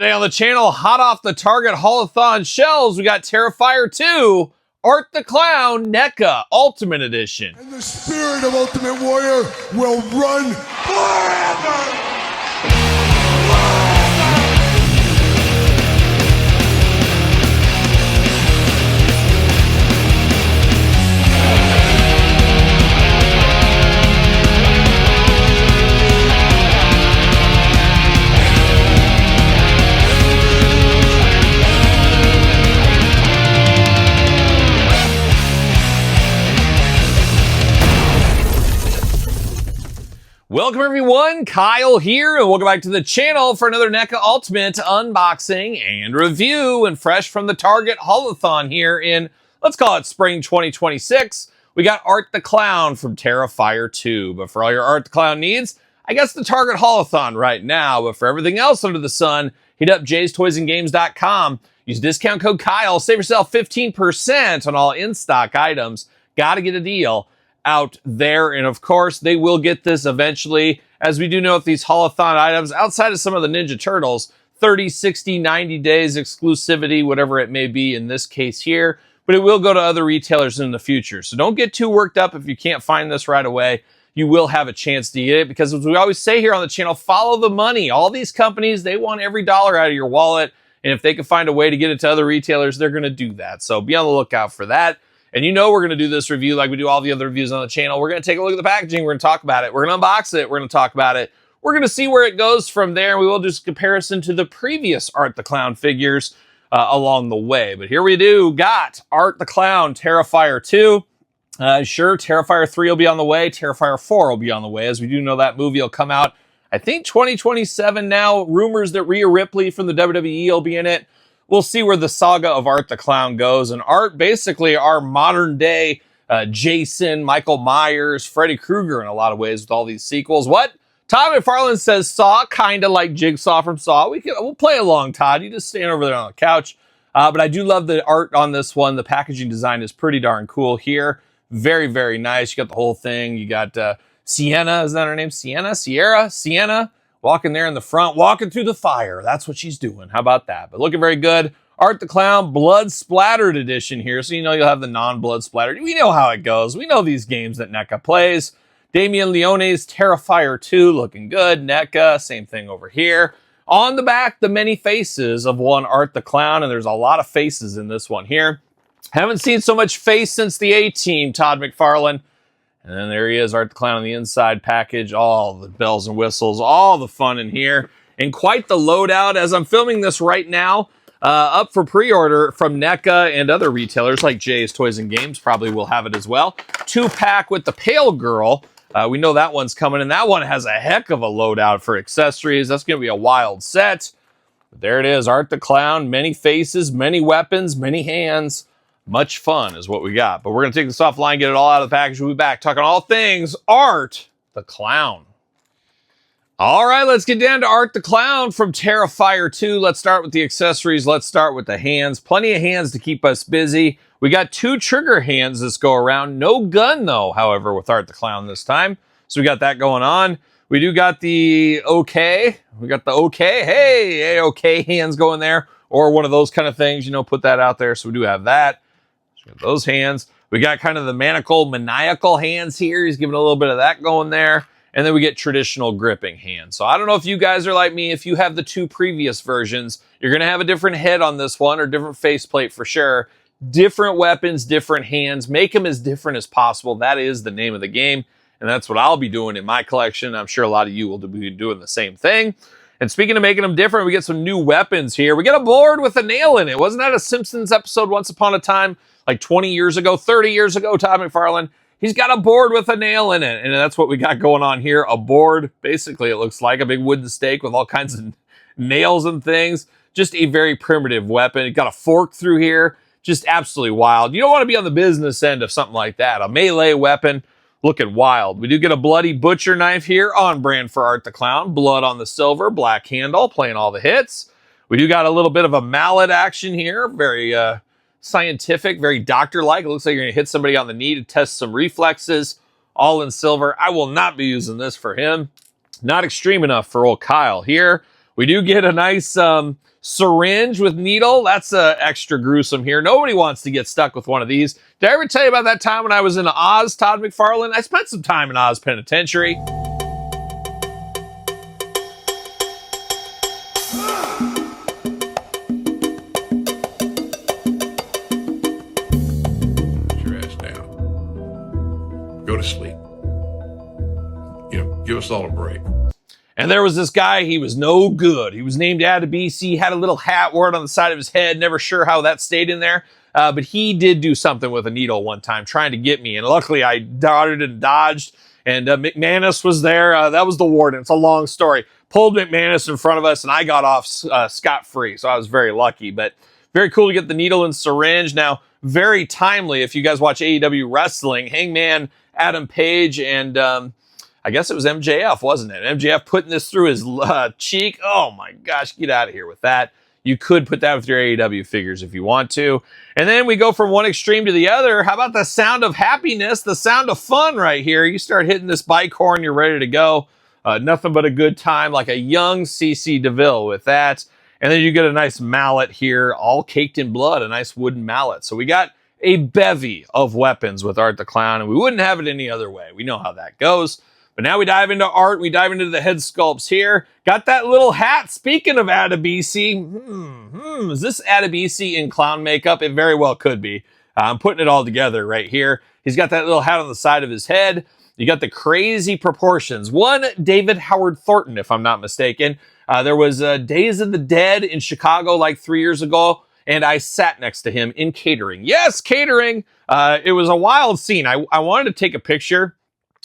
Today on the channel, hot off the Target Haulathon shelves, we got Terrifier 2, Art the Clown, NECA Ultimate Edition. And the spirit of Ultimate Warrior will run forever! Welcome everyone, Kyle here, and welcome back to the channel for another NECA Ultimate unboxing and review, and fresh from the Target Haulathon here in, let's call it spring 2026. We got Art the Clown from Terrifier 2, but for all your Art the Clown needs, I guess the Target Haulathon right now, but for everything else under the sun, hit up jaystoysandgames.com, use discount code Kyle, save yourself 15% on all in-stock items. Gotta get a deal out there, and of course they will get this eventually, as we do know with these Haulathon items, outside of some of the Ninja Turtles, 30, 60, 90 days exclusivity, whatever it may be in this case here, but it will go to other retailers in the future. So don't get too worked up if you can't find this right away. You will have a chance to get it, because as we always say here on the channel, follow the money. All these companies, they want every dollar out of your wallet, and if they can find a way to get it to other retailers, they're going to do that. So be on the lookout for that. And you know we're going to do this review like we do all the other reviews on the channel. We're going to take a look at the packaging. We're going to talk about it. We're going to unbox it. We're going to talk about it. We're going to see where it goes from there. We will do a comparison to the previous Art the Clown figures along the way. But here we got Art the Clown Terrifier 2. Sure, Terrifier 3 will be on the way. Terrifier 4 will be on the way, as we do know that movie will come out, I think, 2027 now. Rumors that Rhea Ripley from the WWE will be in it. We'll see where the saga of Art the Clown goes. And Art, basically our modern day Jason, Michael Myers, Freddy Krueger in a lot of ways with all these sequels. What? Todd McFarlane says Saw, kind of like Jigsaw from Saw. We'll play along, Todd. You just stand over there on the couch. But I do love the art on this one. The packaging design is pretty darn cool here. Very, very nice. You got the whole thing. You got Sienna. Is that her name? Sienna. Walking there in the front, walking through the fire. That's what she's doing. How about that? But looking very good. Art the Clown blood splattered edition here. So you know you'll have the non-blood splattered. We know how it goes. We know these games that NECA plays. Damian Leone's Terrifier 2 looking good. NECA, same thing over here. On the back, the many faces of one Art the Clown. And there's a lot of faces in this one here. Haven't seen so much face since the A-Team, Todd McFarlane. And then there he is, Art the Clown on the inside package, all the bells and whistles, all the fun in here, and quite the loadout. As I'm filming this right now, up for pre-order from NECA and other retailers like Jay's Toys and Games probably will have it as well. 2-pack with the Pale Girl. We know that one's coming, and that one has a heck of a loadout for accessories. That's going to be a wild set. But there it is, Art the Clown, many faces, many weapons, many hands. Much fun is what we got. But we're going to take this offline, get it all out of the package. We'll be back talking all things Art the Clown. All right, let's get down to Art the Clown from Terrifier 2. Let's start with the accessories. Let's start with the hands. Plenty of hands to keep us busy. We got 2 trigger hands this go around. No gun, though, however, with Art the Clown this time. So we got that going on. We do got the okay. We got the okay. Hey, okay hands going there. Or one of those kind of things, you know, put that out there. So we do have that. Those hands. We got kind of the maniacal hands here. He's giving a little bit of that going there. And then we get traditional gripping hands. So I don't know if you guys are like me. If you have the 2 previous versions, you're going to have a different head on this one, or different faceplate for sure. Different weapons, different hands. Make them as different as possible. That is the name of the game. And that's what I'll be doing in my collection. I'm sure a lot of you will be doing the same thing. And speaking of making them different, we get some new weapons here. We get a board with a nail in it. Wasn't that a Simpsons episode once upon a time? Like 20 years ago, 30 years ago, Todd McFarlane. He's got a board with a nail in it. And that's what we got going on here. A board, basically, it looks like a big wooden stake with all kinds of nails and things. Just a very primitive weapon. It got a fork through here. Just absolutely wild. You don't want to be on the business end of something like that. A melee weapon. Looking wild. We do get a bloody butcher knife here, on brand for Art the Clown. Blood on the silver, black handle, playing all the hits. We do got a little bit of a mallet action here. Very scientific, very doctor-like. It looks like you're going to hit somebody on the knee to test some reflexes. All in silver. I will not be using this for him. Not extreme enough for old Kyle here. We do get a nice syringe with needle. That's extra gruesome here. Nobody wants to get stuck with one of these. Did I ever tell you about that time when I was in Oz, Todd McFarlane? I spent some time in Oz Penitentiary. Go to sleep. Give us all a break. And there was this guy, he was no good. He was named Adebisi, had a little hat, wore it on the side of his head, never sure how that stayed in there. But he did do something with a needle one time, trying to get me. And luckily I dodged and dodged. And McManus was there. That was the warden. It's a long story. Pulled McManus in front of us, and I got off scot-free. So I was very lucky. But very cool to get the needle and syringe. Now, very timely, if you guys watch AEW Wrestling, Hangman Adam Page and I guess it was MJF, wasn't it? MJF putting this through his cheek. Oh my gosh, get out of here with that. You could put that with your AEW figures if you want to. And then we go from one extreme to the other. How about the sound of happiness, the sound of fun right here? You start hitting this bike horn, you're ready to go. Nothing but a good time, like a young CC DeVille with that. And then you get a nice mallet here, all caked in blood, a nice wooden mallet. So we got a bevy of weapons with Art the Clown, and we wouldn't have it any other way. We know how that goes. But now we dive into art. We dive into the head sculpts here. Got that little hat. Speaking of Adebisi, is this Adebisi in clown makeup? It very well could be. I'm putting it all together right here. He's got that little hat on the side of his head. You got the crazy proportions. One David Howard Thornton, if I'm not mistaken. There was Days of the Dead in Chicago like 3 years ago, and I sat next to him in catering. Yes, catering. It was a wild scene. I wanted to take a picture,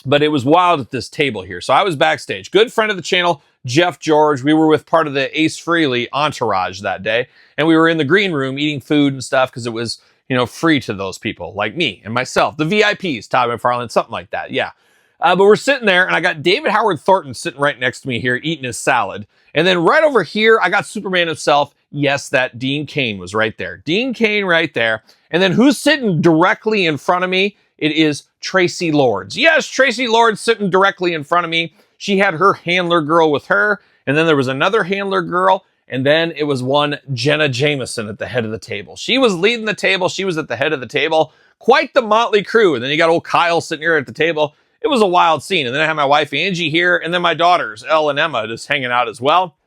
but it was wild at this table here. So I was backstage. Good friend of the channel, Jeff George. We were with part of the Ace Frehley entourage that day. And we were in the green room eating food and stuff because it was, free to those people like me and myself. The VIPs, Todd McFarlane, something like that. Yeah. But we're sitting there, and I got David Howard Thornton sitting right next to me here eating his salad. And then right over here, I got Superman himself. Yes, that Dean Cain was right there. Dean Cain right there. And then who's sitting directly in front of me? It is Tracy Lords. Yes, Tracy Lords sitting directly in front of me. She had her handler girl with her, and then there was another handler girl, and then it was one Jenna Jameson at the head of the table. She was leading the table. She was at the head of the table. Quite the motley crew. And then you got old Kyle sitting here at the table. It was a wild scene. And then I had my wife Angie here, and then my daughters, Elle and Emma, just hanging out as well.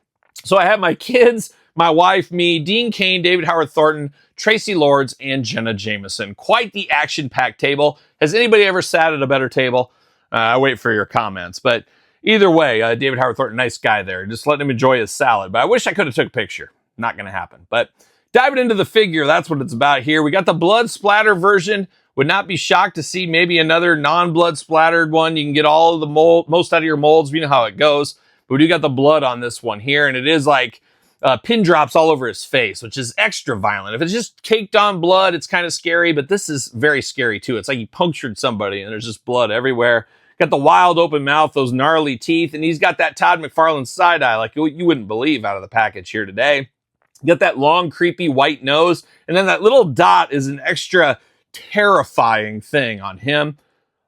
So I had my kids, my wife, me, Dean Cain, David Howard Thornton, Tracy Lords, and Jenna Jameson. Quite the action-packed table. Has anybody ever sat at a better table? I wait for your comments. But either way, David Howard Thornton, nice guy there. Just letting him enjoy his salad. But I wish I could have took a picture. Not going to happen. But diving into the figure, that's what it's about here. We got the blood splatter version. Would not be shocked to see maybe another non-blood splattered one. You can get all of the most out of your molds. We know how it goes. But we do got the blood on this one here. And it is like pin drops all over his face, which is extra violent. If it's just caked on blood, it's kind of scary. But this is very scary too. It's like he punctured somebody and there's just blood everywhere. Got the wild open mouth, those gnarly teeth. And he's got that Todd McFarlane side eye like you wouldn't believe out of the package here today. Got that long, creepy white nose. And then that little dot is an extra terrifying thing on him.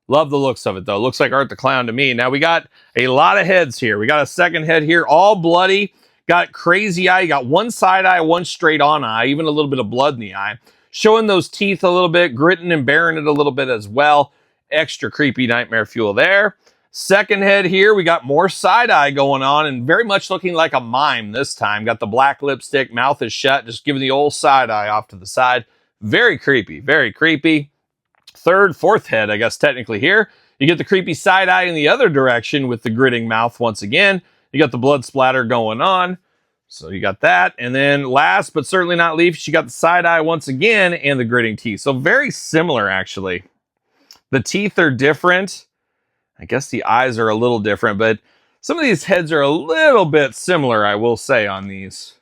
Love the looks of it though. Looks like Art the Clown to me. Now we got a lot of heads here. We got a second head here, all bloody. Got crazy eye. You got one side eye, one straight on eye, even a little bit of blood in the eye. Showing those teeth a little bit, gritting and bearing it a little bit as well. Extra creepy nightmare fuel there. Second head here, we got more side eye going on and very much looking like a mime this time. Got the black lipstick, mouth is shut, just giving the old side eye off to the side. Very creepy, very creepy. Third, fourth head, I guess technically here. You get the creepy side eye in the other direction with the gritting mouth once again. You got the blood splatter going on. So you got that. And then last but certainly not least, you got the side eye once again and the gritting teeth. So very similar actually. The teeth are different. I guess the eyes are a little different, but some of these heads are a little bit similar, I will say, on these.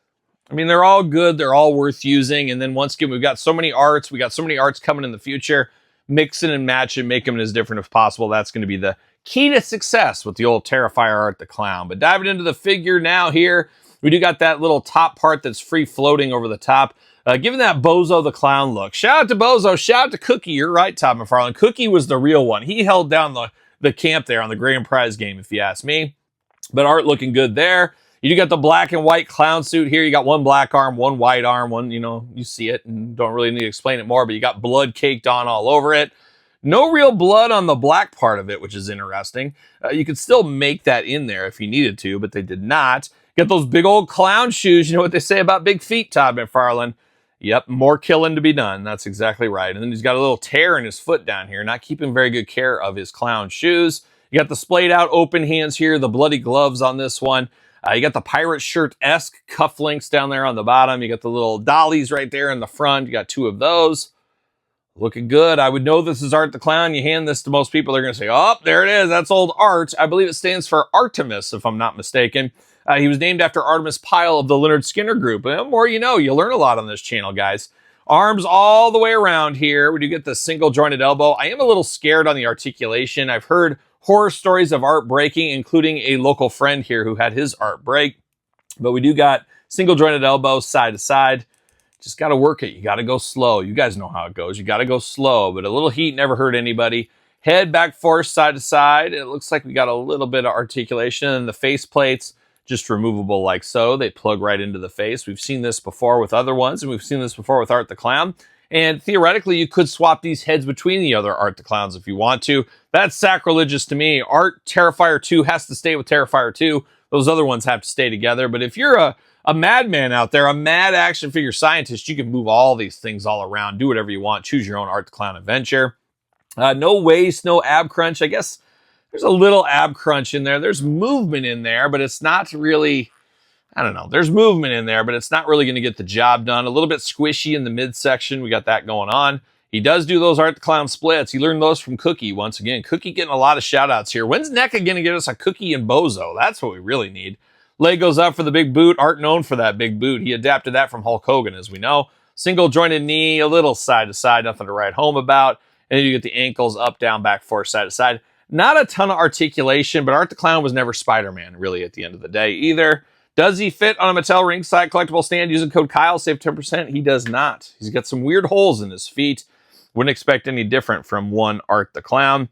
I mean, they're all good. They're all worth using. And then once again, we've got so many arts. We got so many arts coming in the future. Mix it and match it, make them as different as possible. That's going to be the key to success with the old Terrifier Art the Clown. But diving into the figure now here, we do got that little top part that's free floating over the top. Giving that Bozo the Clown look. Shout out to Bozo. Shout out to Cookie. You're right, Todd McFarlane. Cookie was the real one. He held down the camp there on the grand prize game, if you ask me. But art looking good there. You do got the black and white clown suit here. You got one black arm, one white arm, one, you see it and don't really need to explain it more, but you got blood caked on all over it. No real blood on the black part of it, which is interesting. You could still make that in there if you needed to, but they did not. Get those big old clown shoes. You know what they say about big feet, Todd McFarlane? Yep, more killing to be done. That's exactly right. And then he's got a little tear in his foot down here, not keeping very good care of his clown shoes. You got the splayed out open hands here, the bloody gloves on this one. You got the pirate shirt-esque cufflinks down there on the bottom. You got the little dollies right there in the front. You got two of those. Looking good. I would know this is Art the Clown. You hand this to most people, they're going to say, oh, there it is. That's old Art. I believe it stands for Artemis, if I'm not mistaken. He was named after Artemis Pyle of the Leonard Skinner Group. And the more you know, you learn a lot on this channel, guys. Arms all the way around here. We do get the single jointed elbow. I am a little scared on the articulation. I've heard horror stories of Art breaking, including a local friend here who had his Art break. But we do got single jointed elbow side to side. Just got to work it. You got to go slow. You guys know how it goes. You got to go slow, but a little heat never hurt anybody. Head back forth side to side. It looks like we got a little bit of articulation, and the face plates just removable like so. They plug right into the face. We've seen this before with other ones, and we've seen this before with Art the Clown. And theoretically, you could swap these heads between the other Art the Clowns if you want to. That's sacrilegious to me. Art Terrifier 2 has to stay with Terrifier 2. Those other ones have to stay together. But if you're a madman out there, a mad action figure scientist, you can move all these things all around, do whatever you want, choose your own Art the Clown adventure. No waist, no ab crunch. I guess there's a little ab crunch in there. There's movement in there, but it's not really, I don't know. There's movement in there, but it's not really going to get the job done. A little bit squishy in the midsection. We got that going on. He does do those Art the Clown splits. He learned those from Cookie once again. Cookie getting a lot of shout outs here. When's NECA going to get us a Cookie and Bozo? That's what we really need. Leg goes up for the big boot. Art known for that big boot. He adapted that from Hulk Hogan, as we know. Single jointed knee, a little side to side, nothing to write home about. And then you get the ankles up, down, back, forth, side to side. Not a ton of articulation, but Art the Clown was never Spider-Man, really, at the end of the day, either. Does he fit on a Mattel ringside collectible stand using code Kyle, save 10%? He does not. He's got some weird holes in his feet. Wouldn't expect any different from one Art the Clown.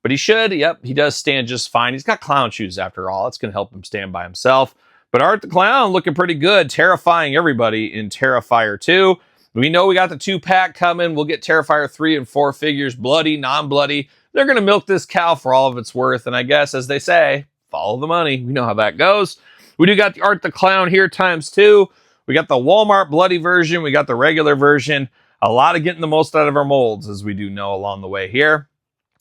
But he should. Yep, he does stand just fine. He's got clown shoes after all. That's going to help him stand by himself. But Art the Clown looking pretty good, terrifying everybody in Terrifier 2. We know we got the 2-pack coming. We'll get Terrifier 3 and 4 figures, bloody, non-bloody. They're going to milk this cow for all of its worth. And I guess, as they say, follow the money. We know how that goes. We do got the Art the Clown here ×2. We got the Walmart bloody version. We got the regular version. A lot of getting the most out of our molds, as we do know along the way here.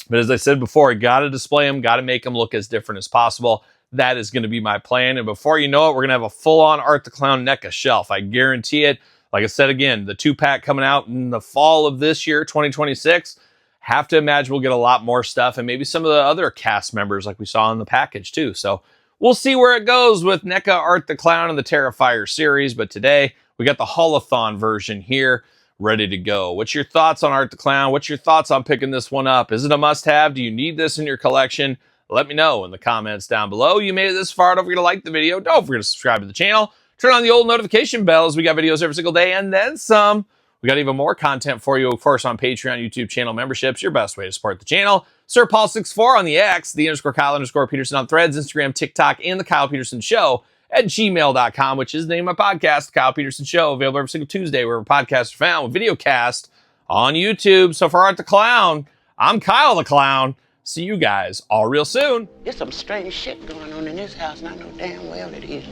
But as I said before, you got to display them, got to make them look as different as possible. That is going to be my plan. And before you know it, we're going to have a full-on Art the Clown NECA shelf. I guarantee it. Like I said, again, the 2-pack coming out in the fall of this year, 2026. Have to imagine we'll get a lot more stuff, and maybe some of the other cast members like we saw in the package too. So we'll see where it goes with NECA Art the Clown and the Terrifier series. But today, we got the Haulathon version here, ready to go. What's your thoughts on Art the Clown? What's your thoughts on picking this one up? Is it a must-have? Do you need this in your collection? Let me know in the comments down below. You made it this far. Don't forget to like the video. Don't forget to subscribe to the channel. Turn on the old notification bells. We got videos every single day and then some. We got even more content for you, of course, on Patreon, YouTube channel memberships. Your best way to support the channel. Sir Paul64 on the X, _Kyle_Peterson on Threads, Instagram, TikTok, and The Kyle Peterson Show at gmail.com, which is the name of my podcast, The Kyle Peterson Show, available every single Tuesday wherever podcasts are found, with video cast on YouTube. So for Art the Clown, I'm Kyle the Clown. See you guys all real soon. There's some strange shit going on in this house, and I know damn well it is.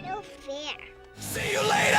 No fair. See you later!